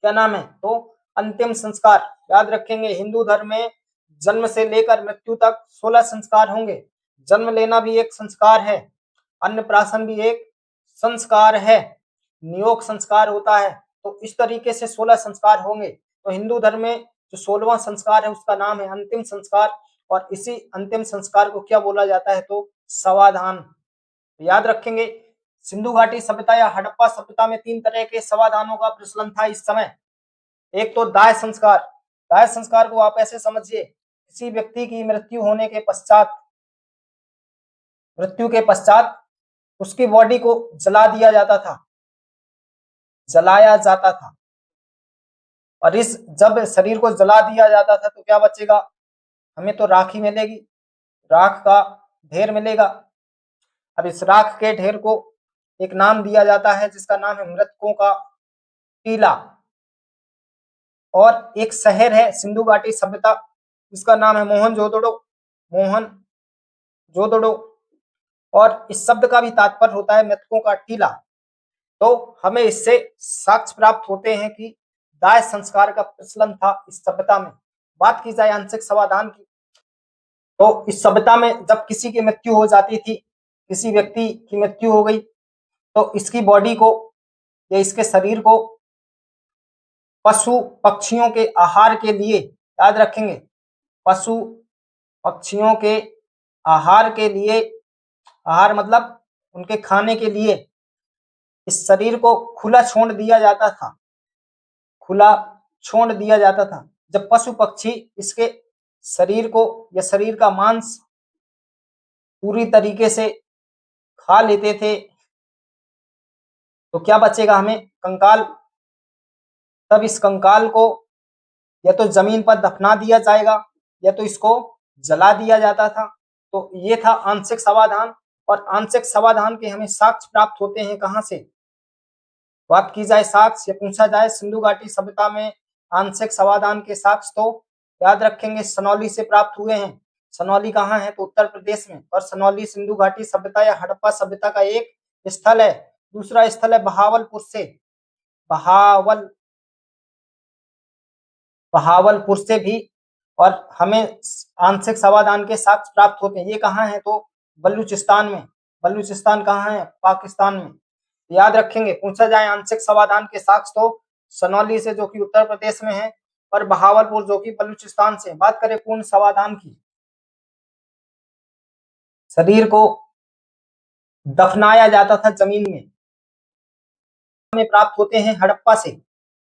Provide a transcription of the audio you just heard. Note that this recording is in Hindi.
क्या नाम है तो अंतिम संस्कार। याद रखेंगे हिंदू धर्म में जन्म से लेकर मृत्यु तक 16 संस्कार होंगे। जन्म लेना भी एक संस्कार है, अन्नप्राशन भी एक संस्कार है, नियोग संस्कार होता है। तो इस तरीके से 16 संस्कार होंगे। तो हिंदू धर्म में जो 16वां संस्कार है उसका नाम है अंतिम संस्कार, और इसी अंतिम संस्कार को क्या बोला जाता है तो समाधान। याद रखेंगे सिंधु घाटी सभ्यता या हड़प्पा सभ्यता में 3 तरह के समाधानों का प्रचलन था इस समय। एक तो दाह संस्कार। दाह संस्कार को आप ऐसे समझिए, किसी व्यक्ति की मृत्यु के पश्चात उसकी बॉडी को जला दिया जाता था, जलाया जाता था। और इस जब शरीर को जला दिया जाता था तो क्या बचेगा, हमें तो राख ही मिलेगी, राख का ढेर मिलेगा। अब इस राख के ढेर को एक नाम दिया जाता है जिसका नाम है मृतकों का टीला। और एक शहर है सिंधु घाटी सभ्यता जिसका नाम है मोहनजोदड़ो, मोहनजोदड़ो। और इस शब्द का भी तात्पर्य होता है मृतकों का टीला। तो हमें इससे साक्ष्य प्राप्त होते हैं कि दाह संस्कार का प्रचलन था इस सभ्यता में। बात की जाए आंशिक समाधान की, तो इस सभ्यता में जब किसी की मृत्यु हो जाती थी, किसी व्यक्ति की मृत्यु हो गई, तो इसकी बॉडी को या इसके शरीर को पशु पक्षियों के आहार के लिए, याद रखेंगे पशु पक्षियों के आहार के लिए, आहार मतलब उनके खाने के लिए इस शरीर को खुला छोड़ दिया जाता था, खुला छोड़ दिया जाता था। जब पशु पक्षी इसके शरीर को या शरीर का मांस पूरी तरीके से खा लेते थे तो क्या बचेगा हमें, कंकाल। तब इस कंकाल को या तो जमीन पर दफना दिया जाएगा या तो इसको जला दिया जाता था। तो ये था आंशिक समाधान। और आंशिक समाधान के हमें साक्ष्य प्राप्त होते हैं कहां से, बात की जाए साक्ष्य, पूछा जाए सिंधु घाटी सभ्यता में आंशिक समाधान के साक्ष्य, तो याद रखेंगे सनौली से प्राप्त हुए हैं। सनौली कहाँ है तो उत्तर प्रदेश में। और सनौली सिंधु घाटी सभ्यता या हड़प्पा सभ्यता का एक स्थल है। दूसरा स्थल है बहावलपुर से, बहावलपुर से भी और हमें आंशिक समाधान के साक्ष्य प्राप्त होते हैं। ये कहाँ है तो बलूचिस्तान में। बलूचिस्तान कहाँ है, पाकिस्तान में। याद रखेंगे पूछा जाए आंशिक समाधान के साक्ष्य तो सनौली से जो कि उत्तर प्रदेश में है और बहावलपुर जो कि बलूचिस्तान से। बात करें पूर्ण समाधान की, शरीर को दफनाया जाता था जमीन में, प्राप्त होते हैं हड़प्पा से।